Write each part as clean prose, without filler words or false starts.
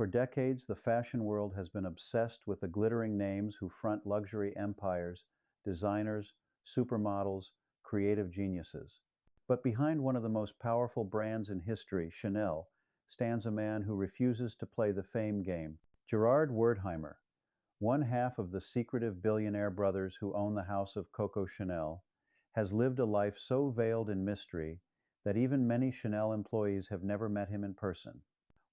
For decades, the fashion world has been obsessed with the glittering names who front luxury empires, designers, supermodels, creative geniuses. But behind one of the most powerful brands in history, Chanel, stands a man who refuses to play the fame game. Gerard Wertheimer, one half of the secretive billionaire brothers who own the house of Coco Chanel, has lived a life so veiled in mystery that even many Chanel employees have never met him in person.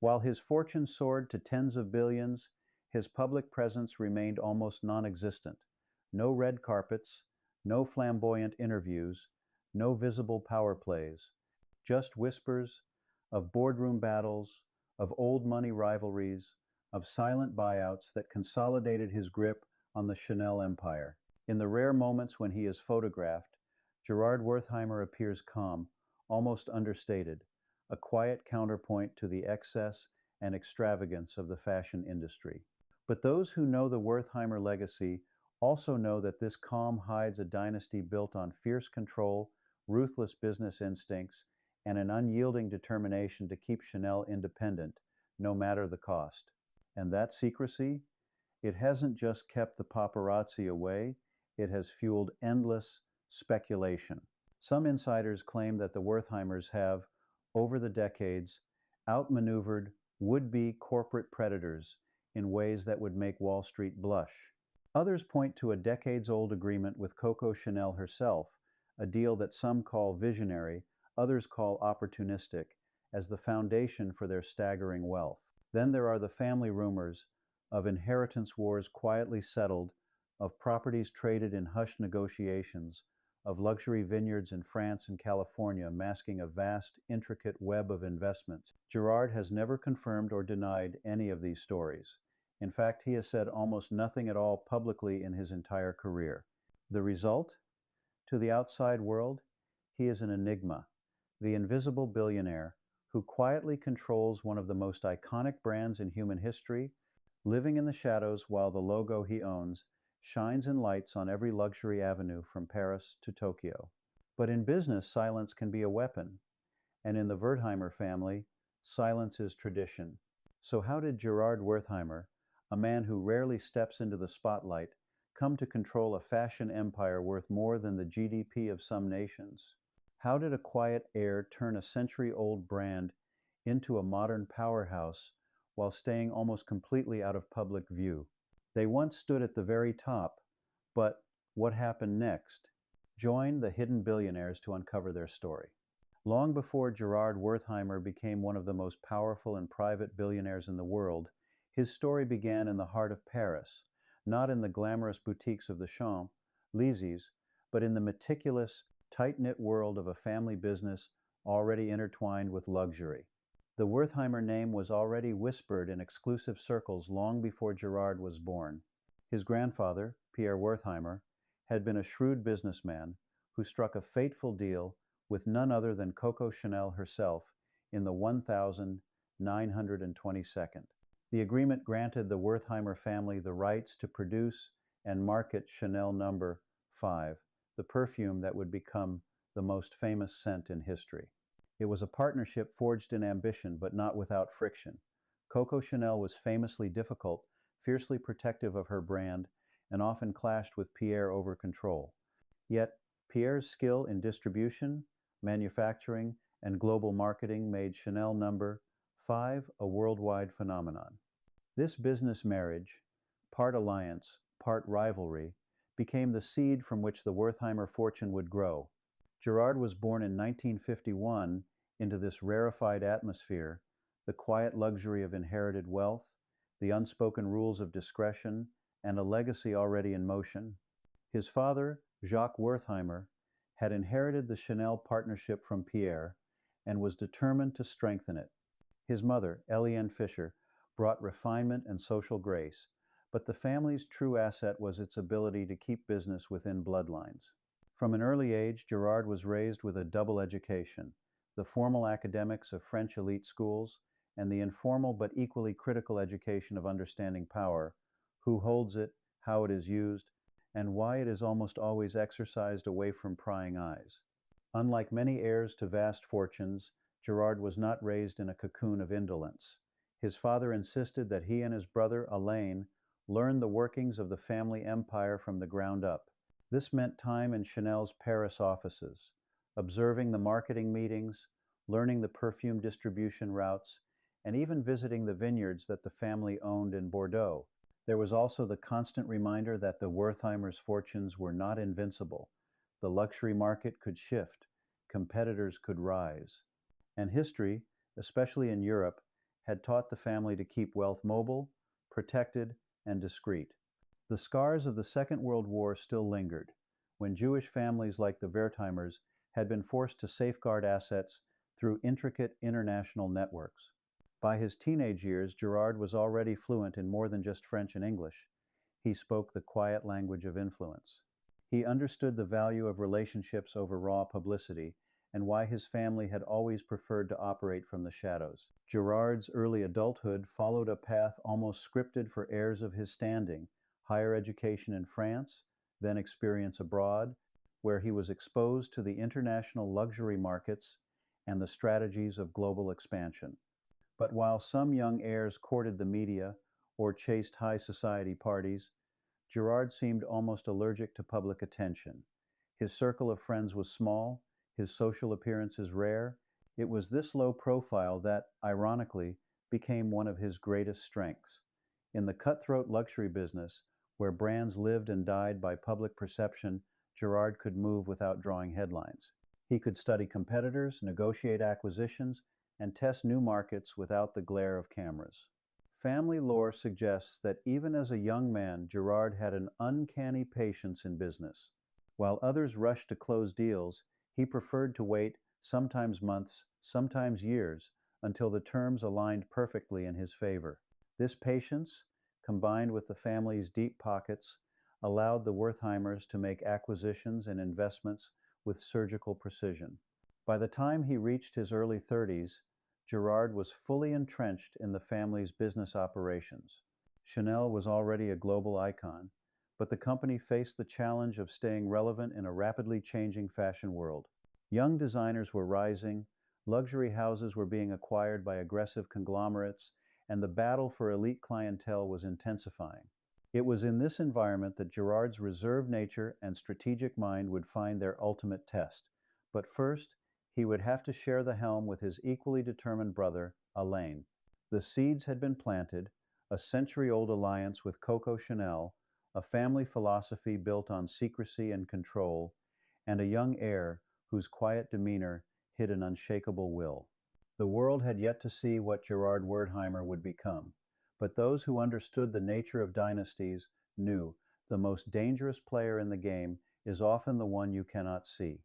While his fortune soared to tens of billions, his public presence remained almost non-existent. No red carpets, no flamboyant interviews, no visible power plays, just whispers of boardroom battles, of old money rivalries, of silent buyouts that consolidated his grip on the Chanel empire. In the rare moments when he is photographed, Gerard Wertheimer appears calm, almost understated, a quiet counterpoint to the excess and extravagance of the fashion industry. But those who know the Wertheimer legacy also know that this calm hides a dynasty built on fierce control, ruthless business instincts, and an unyielding determination to keep Chanel independent, no matter the cost. And that secrecy? It hasn't just kept the paparazzi away, it has fueled endless speculation. Some insiders claim that the Wertheimers have, over the decades, outmaneuvered would-be corporate predators in ways that would make Wall Street blush. Others point to a decades-old agreement with Coco Chanel herself, a deal that some call visionary, others call opportunistic, as the foundation for their staggering wealth. Then there are the family rumors of inheritance wars quietly settled, of properties traded in hushed negotiations, of luxury vineyards in France and California masking a vast, intricate web of investments. Gerard has never confirmed or denied any of these stories. In fact, he has said almost nothing at all publicly in his entire career. The result? To the outside world, he is an enigma, the invisible billionaire who quietly controls one of the most iconic brands in human history, living in the shadows while the logo he owns shines and lights on every luxury avenue from Paris to Tokyo. But in business, silence can be a weapon, and in the Wertheimer family, silence is tradition. So how did Gerard Wertheimer, a man who rarely steps into the spotlight, come to control a fashion empire worth more than the GDP of some nations? How did a quiet heir turn a century-old brand into a modern powerhouse while staying almost completely out of public view? They once stood at the very top, but what happened next? Join the Hidden Billionaires to uncover their story. Long before Gerard Wertheimer became one of the most powerful and private billionaires in the world, his story began in the heart of Paris, not in the glamorous boutiques of the Champs-Élysées, but in the meticulous, tight-knit world of a family business already intertwined with luxury. The Wertheimer name was already whispered in exclusive circles long before Gerard was born. His grandfather, Pierre Wertheimer, had been a shrewd businessman who struck a fateful deal with none other than Coco Chanel herself in the 1922nd. The agreement granted the Wertheimer family the rights to produce and market Chanel No. 5, the perfume that would become the most famous scent in history. It was a partnership forged in ambition, but not without friction. Coco Chanel was famously difficult, fiercely protective of her brand, and often clashed with Pierre over control. Yet, Pierre's skill in distribution, manufacturing, and global marketing made Chanel No. 5 a worldwide phenomenon. This business marriage, part alliance, part rivalry, became the seed from which the Wertheimer fortune would grow. Gerard was born in 1951 into this rarefied atmosphere, the quiet luxury of inherited wealth, the unspoken rules of discretion, and a legacy already in motion. His father, Jacques Wertheimer, had inherited the Chanel partnership from Pierre and was determined to strengthen it. His mother, Eliane Fischer, brought refinement and social grace, but the family's true asset was its ability to keep business within bloodlines. From an early age, Gerard was raised with a double education, the formal academics of French elite schools and the informal but equally critical education of understanding power, who holds it, how it is used, and why it is almost always exercised away from prying eyes. Unlike many heirs to vast fortunes, Gerard was not raised in a cocoon of indolence. His father insisted that he and his brother, Alain, learn the workings of the family empire from the ground up. This meant time in Chanel's Paris offices, observing the marketing meetings, learning the perfume distribution routes, and even visiting the vineyards that the family owned in Bordeaux. There was also the constant reminder that the Wertheimers' fortunes were not invincible. The luxury market could shift, competitors could rise. And history, especially in Europe, had taught the family to keep wealth mobile, protected, and discreet. The scars of the Second World War still lingered, when Jewish families like the Wertheimers had been forced to safeguard assets through intricate international networks. By his teenage years, Gerard was already fluent in more than just French and English. He spoke the quiet language of influence. He understood the value of relationships over raw publicity and why his family had always preferred to operate from the shadows. Gerard's early adulthood followed a path almost scripted for heirs of his standing: higher education in France, then experience abroad, where he was exposed to the international luxury markets and the strategies of global expansion. But while some young heirs courted the media or chased high society parties, Gerard seemed almost allergic to public attention. His circle of friends was small, his social appearances rare. It was this low profile that, ironically, became one of his greatest strengths. In the cutthroat luxury business, where brands lived and died by public perception, Gerard could move without drawing headlines. He could study competitors, negotiate acquisitions, and test new markets without the glare of cameras. Family lore suggests that even as a young man, Gerard had an uncanny patience in business. While others rushed to close deals, he preferred to wait, sometimes months, sometimes years, until the terms aligned perfectly in his favor. This patience, combined with the family's deep pockets, allowed the Wertheimers to make acquisitions and investments with surgical precision. By the time he reached his early 30s, Gerard was fully entrenched in the family's business operations. Chanel was already a global icon, but the company faced the challenge of staying relevant in a rapidly changing fashion world. Young designers were rising, luxury houses were being acquired by aggressive conglomerates, and the battle for elite clientele was intensifying. It was in this environment that Gerard's reserved nature and strategic mind would find their ultimate test. But first, he would have to share the helm with his equally determined brother, Alain. The seeds had been planted, a century-old alliance with Coco Chanel, a family philosophy built on secrecy and control, and a young heir whose quiet demeanor hid an unshakable will. The world had yet to see what Gerard Wertheimer would become, but those who understood the nature of dynasties knew the most dangerous player in the game is often the one you cannot see.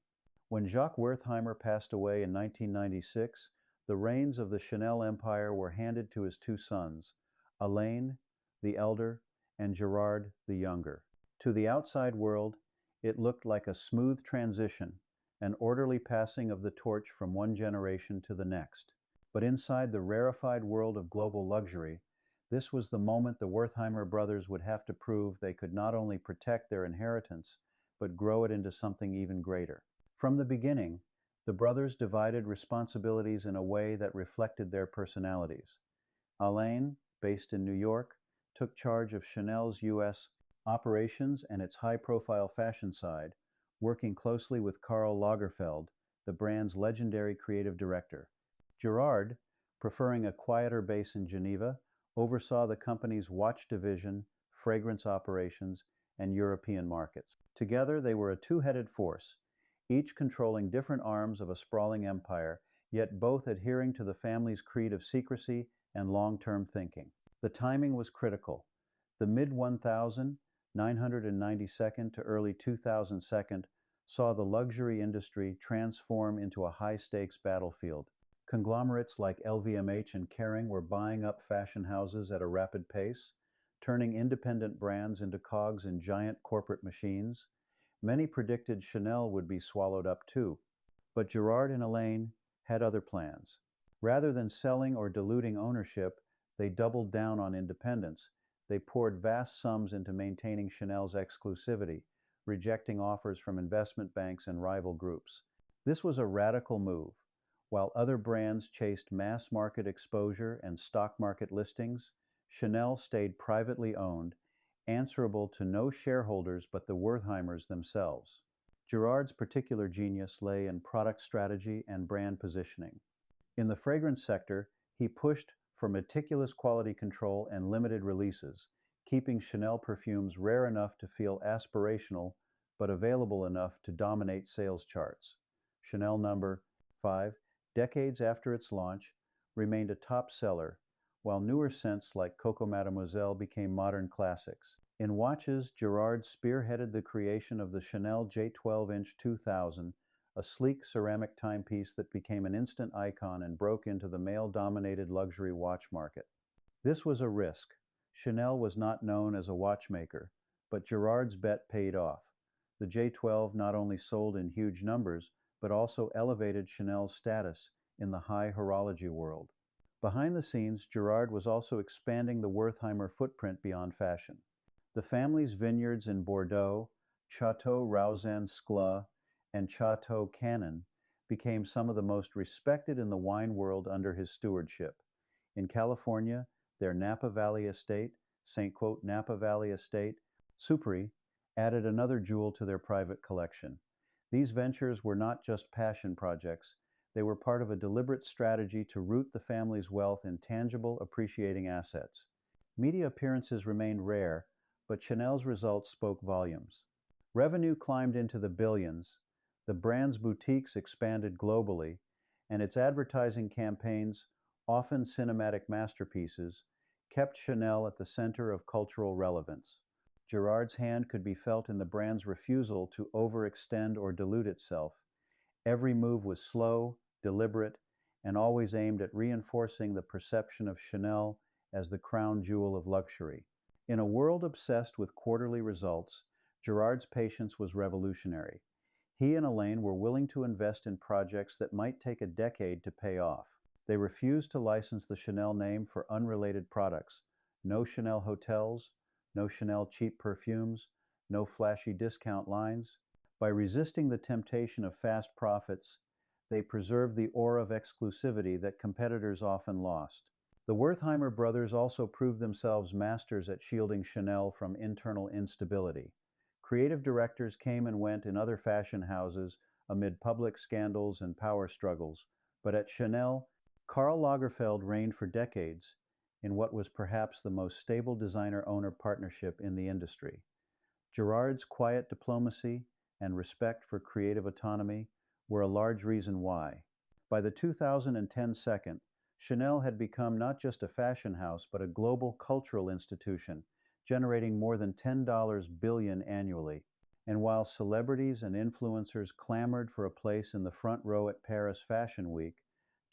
When Jacques Wertheimer passed away in 1996, the reins of the Chanel empire were handed to his two sons, Alain, the elder, and Gerard, the younger. To the outside world, it looked like a smooth transition, an orderly passing of the torch from one generation to the next. But inside the rarefied world of global luxury, this was the moment the Wertheimer brothers would have to prove they could not only protect their inheritance, but grow it into something even greater. From the beginning, the brothers divided responsibilities in a way that reflected their personalities. Alain, based in New York, took charge of Chanel's U.S. operations and its high-profile fashion side, working closely with Karl Lagerfeld, the brand's legendary creative director. Gerard, preferring a quieter base in Geneva, oversaw the company's watch division, fragrance operations, and European markets. Together, they were a two-headed force, each controlling different arms of a sprawling empire, yet both adhering to the family's creed of secrecy and long-term thinking. The timing was critical. The mid-1992 to early 2002 saw the luxury industry transform into a high-stakes battlefield. Conglomerates like LVMH and Kering were buying up fashion houses at a rapid pace, turning independent brands into cogs in giant corporate machines. Many predicted Chanel would be swallowed up too, but Gerard and Alain had other plans. Rather than selling or diluting ownership, they doubled down on independence. They poured vast sums into maintaining Chanel's exclusivity, rejecting offers from investment banks and rival groups. This was a radical move, While other brands chased mass market exposure and stock market listings, Chanel stayed privately owned, answerable to no shareholders but the Wertheimers themselves. Gerard's particular genius lay in product strategy and brand positioning. In the fragrance sector, he pushed for meticulous quality control and limited releases, keeping Chanel perfumes rare enough to feel aspirational but available enough to dominate sales charts. Chanel No. 5, decades after its launch, remained a top seller, while newer scents like Coco Mademoiselle became modern classics. In watches, Gerard spearheaded the creation of the Chanel J12-inch 2000, a sleek ceramic timepiece that became an instant icon and broke into the male-dominated luxury watch market. This was a risk. Chanel was not known as a watchmaker, but Gerard's bet paid off. The J12 not only sold in huge numbers, but also elevated Chanel's status in the high horology world. Behind the scenes, Gerard was also expanding the Wertheimer footprint beyond fashion. The family's vineyards in Bordeaux, Chateau Rauzen-Scla, and Chateau Canon became some of the most respected in the wine world under his stewardship. In California, their Napa Valley estate, St. Napa Valley Estate, Supri, added another jewel to their private collection. These ventures were not just passion projects, they were part of a deliberate strategy to root the family's wealth in tangible, appreciating assets. Media appearances remained rare, but Chanel's results spoke volumes. Revenue climbed into the billions, the brand's boutiques expanded globally, and its advertising campaigns, often cinematic masterpieces, kept Chanel at the center of cultural relevance. Gerard's hand could be felt in the brand's refusal to overextend or dilute itself. Every move was slow, deliberate, and always aimed at reinforcing the perception of Chanel as the crown jewel of luxury. In a world obsessed with quarterly results, Gerard's patience was revolutionary. He and Elaine were willing to invest in projects that might take a decade to pay off. They refused to license the Chanel name for unrelated products. No Chanel hotels, no Chanel cheap perfumes, no flashy discount lines. By resisting the temptation of fast profits, they preserved the aura of exclusivity that competitors often lost. The Wertheimer brothers also proved themselves masters at shielding Chanel from internal instability. Creative directors came and went in other fashion houses amid public scandals and power struggles, but at Chanel, Karl Lagerfeld reigned for decades in what was perhaps the most stable designer-owner partnership in the industry. Gerard's quiet diplomacy and respect for creative autonomy were a large reason why. By the 2010 second, Chanel had become not just a fashion house, but a global cultural institution, generating more than $10 billion annually. And while celebrities and influencers clamored for a place in the front row at Paris Fashion Week,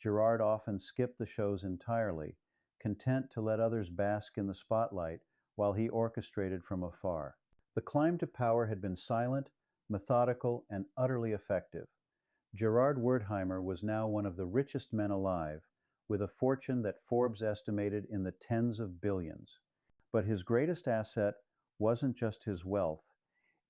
Gerard often skipped the shows entirely, content to let others bask in the spotlight while he orchestrated from afar. The climb to power had been silent, methodical, and utterly effective. Gerard Wertheimer was now one of the richest men alive, with a fortune that Forbes estimated in the tens of billions. But his greatest asset wasn't just his wealth.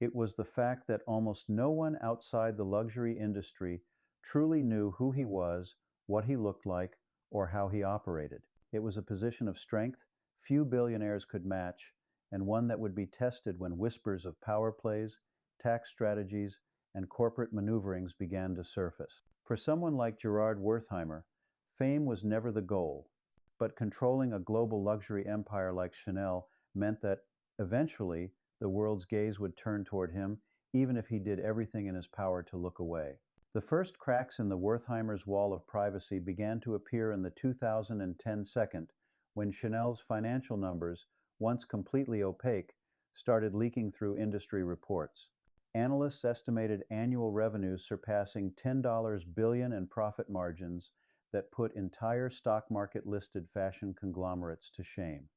It was the fact that almost no one outside the luxury industry truly knew who he was, what he looked like, or how he operated. It was a position of strength few billionaires could match, and one that would be tested when whispers of power plays, tax strategies, and corporate maneuverings began to surface. For someone like Gerard Wertheimer, fame was never the goal, but controlling a global luxury empire like Chanel meant that eventually the world's gaze would turn toward him, even if he did everything in his power to look away. The first cracks in the Wertheimers' wall of privacy began to appear in the 2010 second, when Chanel's financial numbers, once completely opaque, started leaking through industry reports. Analysts estimated annual revenues surpassing $10 billion in profit margins that put entire stock market listed fashion conglomerates to shame.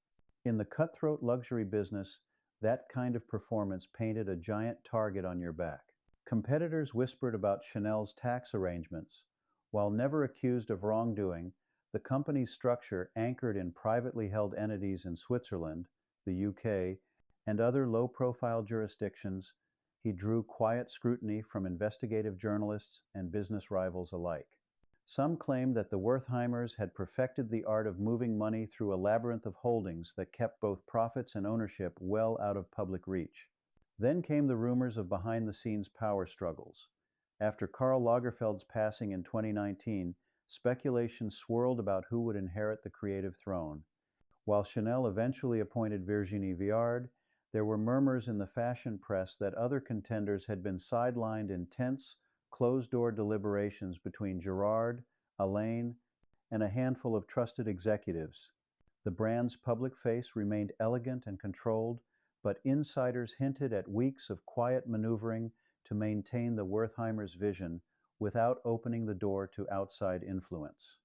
In the cutthroat luxury business, that kind of performance painted a giant target on your back. Competitors whispered about Chanel's tax arrangements. While never accused of wrongdoing, the company's structure, anchored in privately held entities in Switzerland, the UK, and other low-profile jurisdictions, he drew quiet scrutiny from investigative journalists and business rivals alike. Some claimed that the Wertheimers had perfected the art of moving money through a labyrinth of holdings that kept both profits and ownership well out of public reach. Then came the rumors of behind-the-scenes power struggles. After Karl Lagerfeld's passing in 2019, speculation swirled about who would inherit the creative throne. While Chanel eventually appointed Virginie Viard, there were murmurs in the fashion press that other contenders had been sidelined in tense, closed-door deliberations between Gerard, Alain, and a handful of trusted executives. The brand's public face remained elegant and controlled, but insiders hinted at weeks of quiet maneuvering to maintain the Wertheimers' vision without opening the door to outside influence.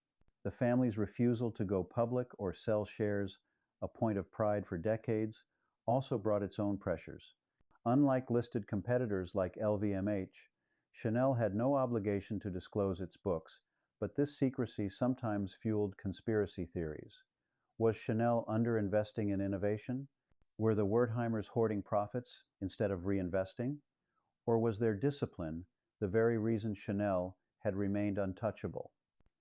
The family's refusal to go public or sell shares, a point of pride for decades, also brought its own pressures. Unlike listed competitors like LVMH, Chanel had no obligation to disclose its books, but this secrecy sometimes fueled conspiracy theories. Was Chanel underinvesting in innovation? Were the Wertheimers hoarding profits instead of reinvesting? Or was their discipline the very reason Chanel had remained untouchable?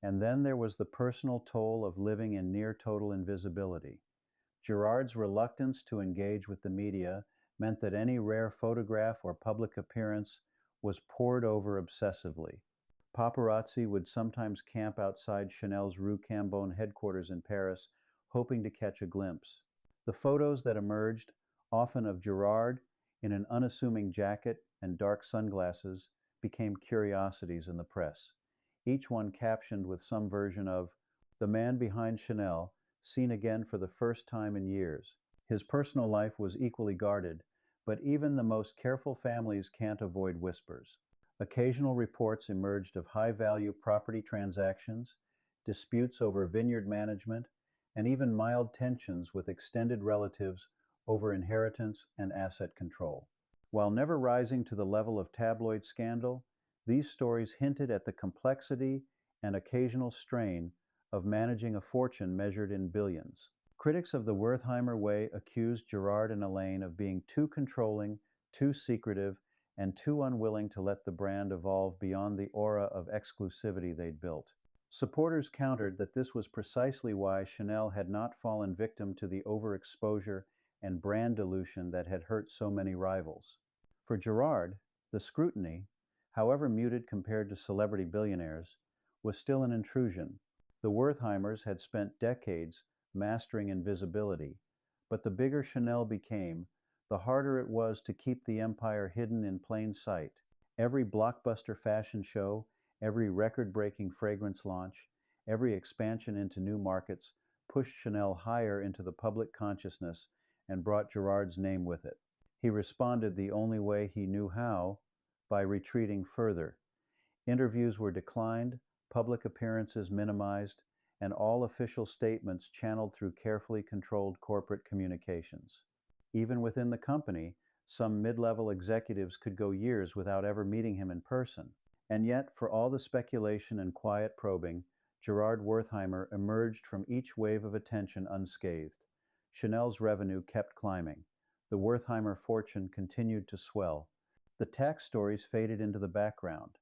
And then there was the personal toll of living in near total invisibility. Gerard's reluctance to engage with the media meant that any rare photograph or public appearance was pored over obsessively. Paparazzi would sometimes camp outside Chanel's Rue Cambon headquarters in Paris, hoping to catch a glimpse. The photos that emerged, often of Gerard in an unassuming jacket and dark sunglasses, became curiosities in the press, each one captioned with some version of "the man behind Chanel, seen again for the first time in years." His personal life was equally guarded, but even the most careful families can't avoid whispers. Occasional reports emerged of high-value property transactions, disputes over vineyard management, and even mild tensions with extended relatives over inheritance and asset control. While never rising to the level of tabloid scandal, these stories hinted at the complexity and occasional strain of managing a fortune measured in billions. Critics of the Wertheimer way accused Gerard and Alain of being too controlling, too secretive, and too unwilling to let the brand evolve beyond the aura of exclusivity they'd built. Supporters countered that this was precisely why Chanel had not fallen victim to the overexposure and brand dilution that had hurt so many rivals. For Gerard, the scrutiny, however muted compared to celebrity billionaires, was still an intrusion. The Wertheimers had spent decades mastering invisibility, but the bigger Chanel became, the harder it was to keep the empire hidden in plain sight. Every blockbuster fashion show, every record-breaking fragrance launch, every expansion into new markets pushed Chanel higher into the public consciousness and brought Gerard's name with it. He responded the only way he knew how, by retreating further. Interviews were declined, public appearances minimized, and all official statements channeled through carefully controlled corporate communications. Even within the company, some mid-level executives could go years without ever meeting him in person. And yet, for all the speculation and quiet probing, Gerard Wertheimer emerged from each wave of attention unscathed. Chanel's revenue kept climbing. The Wertheimer fortune continued to swell. The tax stories faded into the background.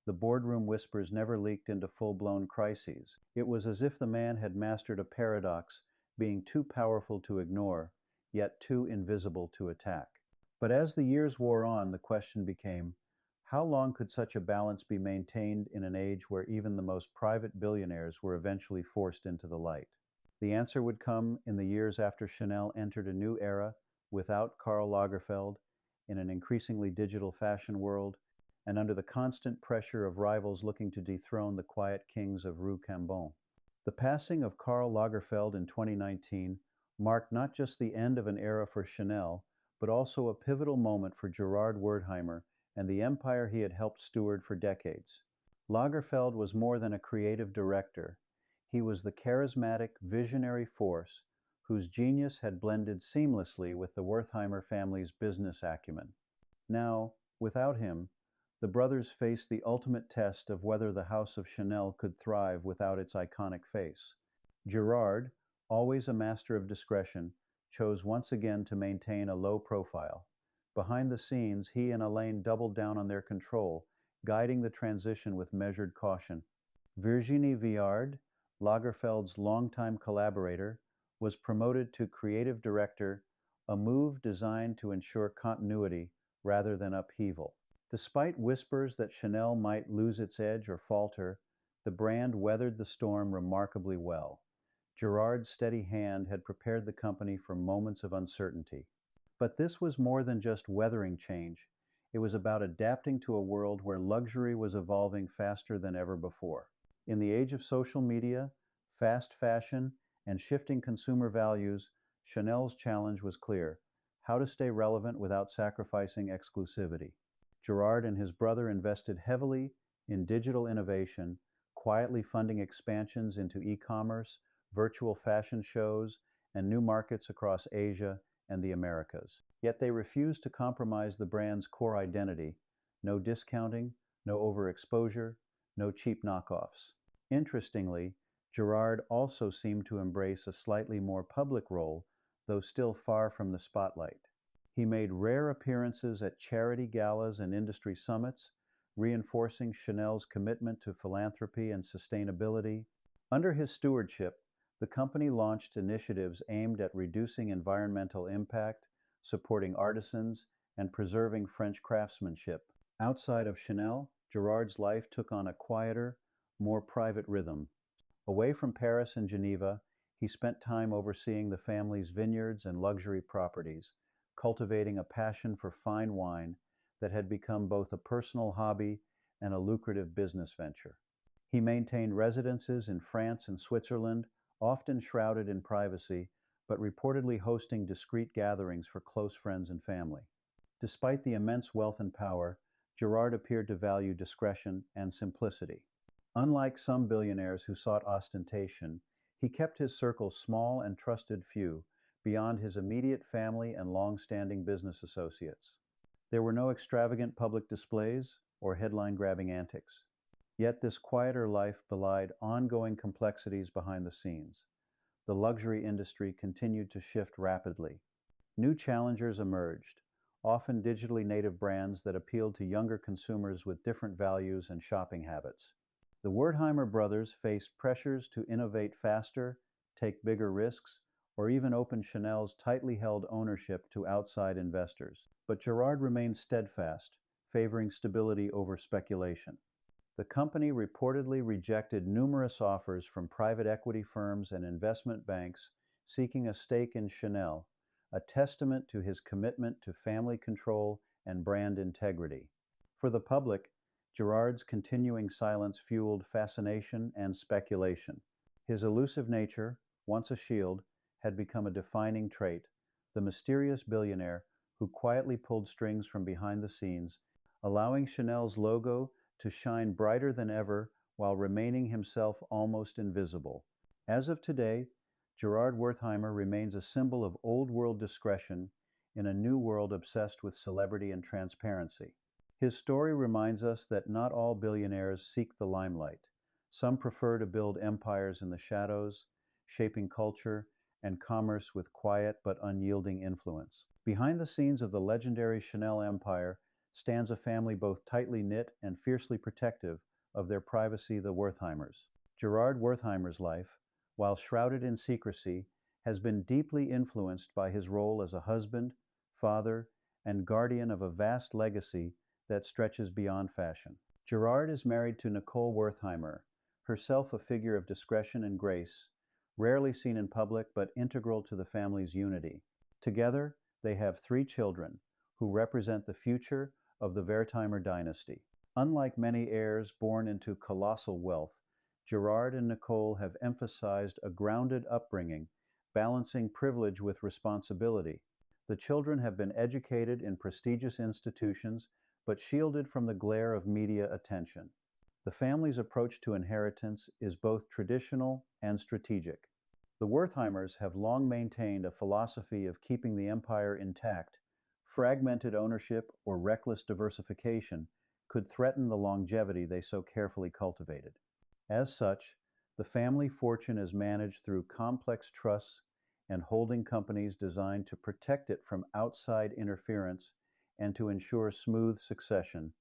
The boardroom whispers never leaked into full-blown crises. It was as if the man had mastered a paradox, being too powerful to ignore, yet too invisible to attack. But as the years wore on, the question became, how long could such a balance be maintained in an age where even the most private billionaires were eventually forced into the light? The answer would come in the years after Chanel entered a new era without Karl Lagerfeld, in an increasingly digital fashion world, and under the constant pressure of rivals looking to dethrone the quiet kings of Rue Cambon. The passing of Karl Lagerfeld in 2019 marked not just the end of an era for Chanel, but also a pivotal moment for Gerard Wertheimer and the empire he had helped steward for decades. Lagerfeld was more than a creative director. He was the charismatic, visionary force whose genius had blended seamlessly with the Wertheimer family's business acumen. Now, without him, the brothers faced the ultimate test of whether the House of Chanel could thrive without its iconic face. Gerard, always a master of discretion, chose once again to maintain a low profile. Behind the scenes, he and Alain doubled down on their control, guiding the transition with measured caution. Virginie Viard, Lagerfeld's longtime collaborator, was promoted to creative director, a move designed to ensure continuity rather than upheaval. Despite whispers that Chanel might lose its edge or falter, the brand weathered the storm remarkably well. Gerard's steady hand had prepared the company for moments of uncertainty. But this was more than just weathering change. It was about adapting to a world where luxury was evolving faster than ever before. In the age of social media, fast fashion, and shifting consumer values, Chanel's challenge was clear: how to stay relevant without sacrificing exclusivity. Gerard and his brother invested heavily in digital innovation, quietly funding expansions into e-commerce, virtual fashion shows, and new markets across Asia and the Americas. Yet they refused to compromise the brand's core identity: no discounting, no overexposure, no cheap knockoffs. Interestingly, Gerard also seemed to embrace a slightly more public role, though still far from the spotlight. He made rare appearances at charity galas and industry summits, reinforcing Chanel's commitment to philanthropy and sustainability. Under his stewardship, the company launched initiatives aimed at reducing environmental impact, supporting artisans, and preserving French craftsmanship. Outside of Chanel, Gerard's life took on a quieter, more private rhythm. Away from Paris and Geneva, he spent time overseeing the family's vineyards and luxury properties, cultivating a passion for fine wine that had become both a personal hobby and a lucrative business venture. He maintained residences in France and Switzerland, often shrouded in privacy, but reportedly hosting discreet gatherings for close friends and family. Despite the immense wealth and power, Gerard appeared to value discretion and simplicity. Unlike some billionaires who sought ostentation, he kept his circle small and trusted few, beyond his immediate family and long-standing business associates. There were no extravagant public displays or headline-grabbing antics. Yet this quieter life belied ongoing complexities behind the scenes. The luxury industry continued to shift rapidly. New challengers emerged, often digitally native brands that appealed to younger consumers with different values and shopping habits. The Wertheimer brothers faced pressures to innovate faster, take bigger risks, or even open Chanel's tightly held ownership to outside investors. But Gerard remained steadfast, favoring stability over speculation. The company reportedly rejected numerous offers from private equity firms and investment banks seeking a stake in Chanel, a testament to his commitment to family control and brand integrity. For the public, Gerard's continuing silence fueled fascination and speculation. His elusive nature, once a shield, had become a defining trait, the mysterious billionaire who quietly pulled strings from behind the scenes, allowing Chanel's logo to shine brighter than ever while remaining himself almost invisible. As of today, Gerard Wertheimer remains a symbol of old-world discretion in a new world obsessed with celebrity and transparency. His story reminds us that not all billionaires seek the limelight. Some prefer to build empires in the shadows, shaping culture and commerce with quiet but unyielding influence. Behind the scenes of the legendary Chanel empire stands a family both tightly knit and fiercely protective of their privacy, the Wertheimers. Gerard Wertheimer's life, while shrouded in secrecy, has been deeply influenced by his role as a husband, father, and guardian of a vast legacy that stretches beyond fashion. Gerard is married to Nicole Wertheimer, herself a figure of discretion and grace, rarely seen in public but integral to the family's unity. Together, they have 3 children, who represent the future of the Wertheimer dynasty. Unlike many heirs born into colossal wealth, Gerard and Nicole have emphasized a grounded upbringing, balancing privilege with responsibility. The children have been educated in prestigious institutions, but shielded from the glare of media attention. The family's approach to inheritance is both traditional and strategic. The Wertheimers have long maintained a philosophy of keeping the empire intact. Fragmented ownership or reckless diversification could threaten the longevity they so carefully cultivated. As such, the family fortune is managed through complex trusts and holding companies designed to protect it from outside interference and to ensure smooth succession.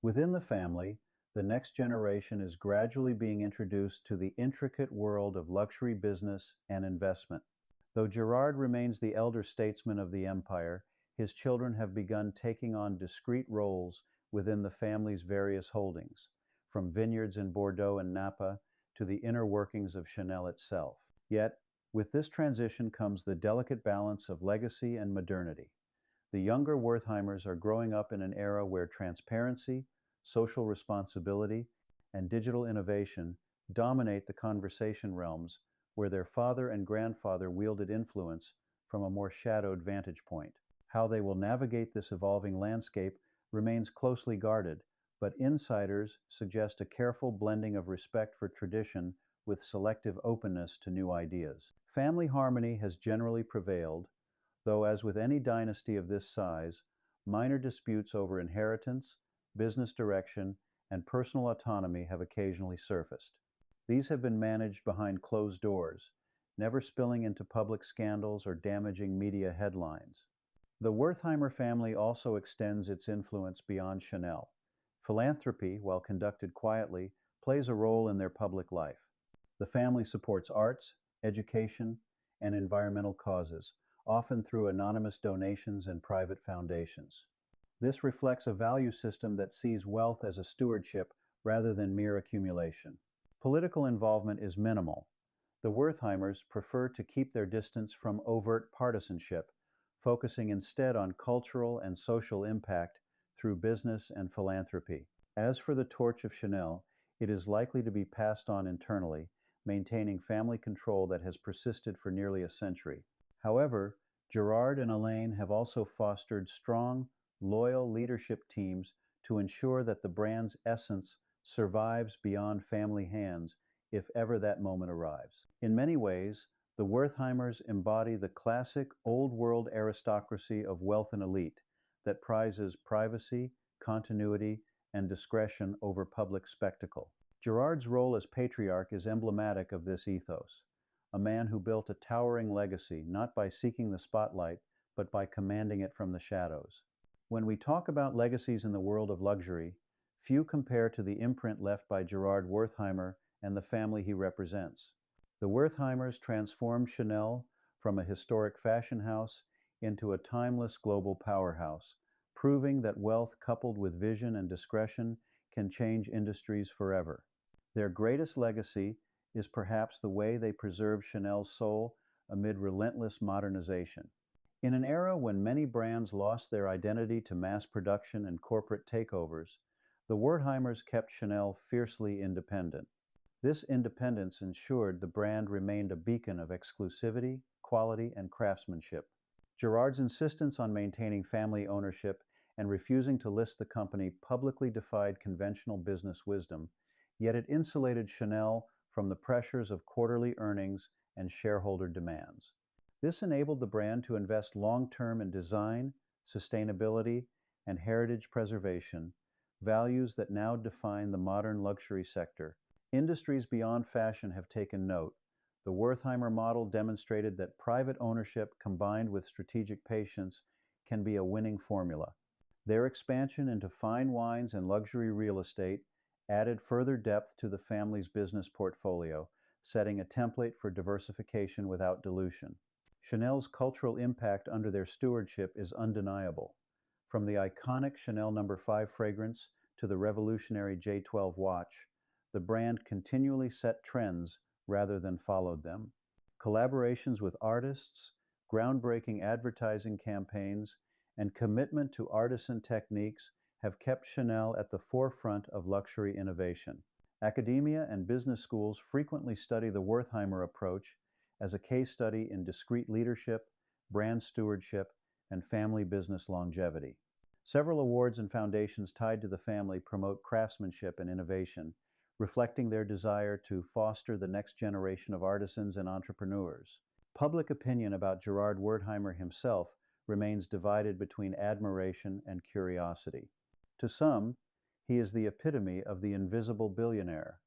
Within the family, The next generation is gradually being introduced to the intricate world of luxury business and investment. Though Gerard remains the elder statesman of the empire, his children have begun taking on discrete roles within the family's various holdings, from vineyards in Bordeaux and Napa to the inner workings of Chanel itself. Yet, with this transition comes the delicate balance of legacy and modernity. The younger Wertheimers are growing up in an era where transparency, social responsibility, and digital innovation dominate the conversation realms where their father and grandfather wielded influence from a more shadowed vantage point. How they will navigate this evolving landscape remains closely guarded, but insiders suggest a careful blending of respect for tradition with selective openness to new ideas. Family harmony has generally prevailed, though as with any dynasty of this size, minor disputes over inheritance, business direction, and personal autonomy have occasionally surfaced. These have been managed behind closed doors, never spilling into public scandals or damaging media headlines. The Wertheimer family also extends its influence beyond Chanel. Philanthropy, while conducted quietly, plays a role in their public life. The family supports arts, education, and environmental causes, often through anonymous donations and private foundations. This reflects a value system that sees wealth as a stewardship rather than mere accumulation. Political involvement is minimal. The Wertheimers prefer to keep their distance from overt partisanship, focusing instead on cultural and social impact through business and philanthropy. As for the torch of Chanel, it is likely to be passed on internally, maintaining family control that has persisted for nearly a century. However, Gerard and Elaine have also fostered strong, loyal leadership teams to ensure that the brand's essence survives beyond family hands if ever that moment arrives. In many ways, the Wertheimers embody the classic old-world aristocracy of wealth and elite that prizes privacy, continuity, and discretion over public spectacle. Gerard's role as patriarch is emblematic of this ethos, a man who built a towering legacy not by seeking the spotlight, but by commanding it from the shadows. When we talk about legacies in the world of luxury, few compare to the imprint left by Gerard Wertheimer and the family he represents. The Wertheimers transformed Chanel from a historic fashion house into a timeless global powerhouse, proving that wealth coupled with vision and discretion can change industries forever. Their greatest legacy is perhaps the way they preserved Chanel's soul amid relentless modernization. In an era when many brands lost their identity to mass production and corporate takeovers, the Wertheimers kept Chanel fiercely independent. This independence ensured the brand remained a beacon of exclusivity, quality, and craftsmanship. Gerard's insistence on maintaining family ownership and refusing to list the company publicly defied conventional business wisdom, yet it insulated Chanel from the pressures of quarterly earnings and shareholder demands. This enabled the brand to invest long-term in design, sustainability, and heritage preservation, values that now define the modern luxury sector. Industries beyond fashion have taken note. The Wertheimer model demonstrated that private ownership combined with strategic patience can be a winning formula. Their expansion into fine wines and luxury real estate added further depth to the family's business portfolio, setting a template for diversification without dilution. Chanel's cultural impact under their stewardship is undeniable. From the iconic Chanel No. 5 fragrance to the revolutionary J12 watch, the brand continually set trends rather than followed them. Collaborations with artists, groundbreaking advertising campaigns, and commitment to artisan techniques have kept Chanel at the forefront of luxury innovation. Academia and business schools frequently study the Wertheimer approach as a case study in discreet leadership, brand stewardship, and family business longevity. Several awards and foundations tied to the family promote craftsmanship and innovation, reflecting their desire to foster the next generation of artisans and entrepreneurs. Public opinion about Gerard Wertheimer himself remains divided between admiration and curiosity. To some, he is the epitome of the invisible billionaire,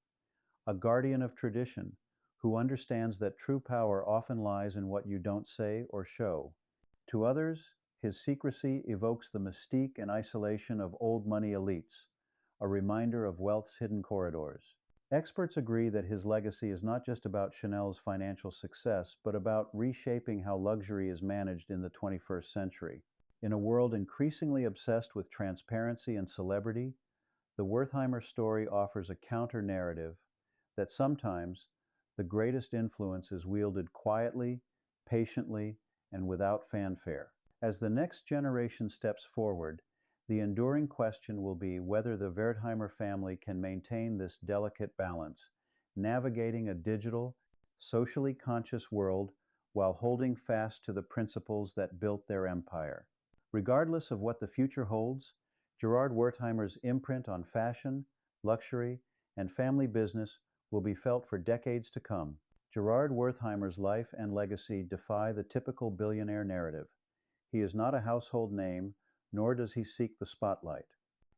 a guardian of tradition who understands that true power often lies in what you don't say or show. To others, his secrecy evokes the mystique and isolation of old money elites, a reminder of wealth's hidden corridors. Experts agree that his legacy is not just about Chanel's financial success, but about reshaping how luxury is managed in the 21st century. In a world increasingly obsessed with transparency and celebrity, the Wertheimer story offers a counter-narrative that sometimes the greatest influence is wielded quietly, patiently, and without fanfare. As the next generation steps forward, the enduring question will be whether the Wertheimer family can maintain this delicate balance, navigating a digital, socially conscious world while holding fast to the principles that built their empire. Regardless of what the future holds, Gerard Wertheimer's imprint on fashion, luxury, and family business will be felt for decades to come. Gerard Wertheimer's life and legacy defy the typical billionaire narrative. He is not a household name, nor does he seek the spotlight.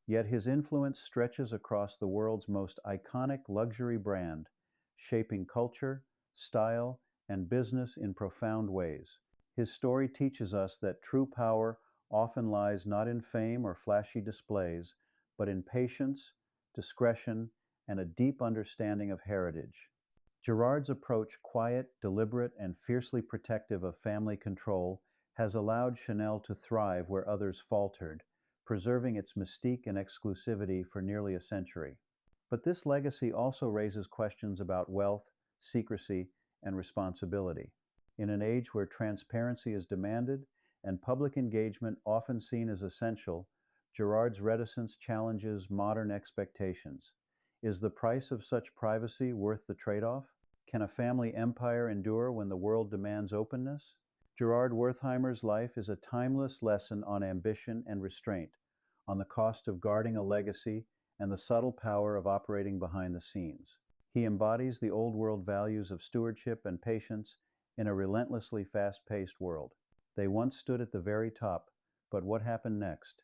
Yet his influence stretches across the world's most iconic luxury brand, shaping culture, style, and business in profound ways. His story teaches us that true power often lies not in fame or flashy displays, but in patience, discretion, and a deep understanding of heritage. Gerard's approach, quiet, deliberate, and fiercely protective of family control, has allowed Chanel to thrive where others faltered, preserving its mystique and exclusivity for nearly a century. But this legacy also raises questions about wealth, secrecy, and responsibility. In an age where transparency is demanded and public engagement often seen as essential, Gerard's reticence challenges modern expectations. Is the price of such privacy worth the trade-off? Can a family empire endure when the world demands openness? Gerard Wertheimer's life is a timeless lesson on ambition and restraint, on the cost of guarding a legacy and the subtle power of operating behind the scenes. He embodies the old world values of stewardship and patience in a relentlessly fast-paced world. They once stood at the very top, but what happened next?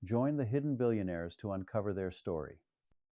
Join the Hidden Billionaires to uncover their story.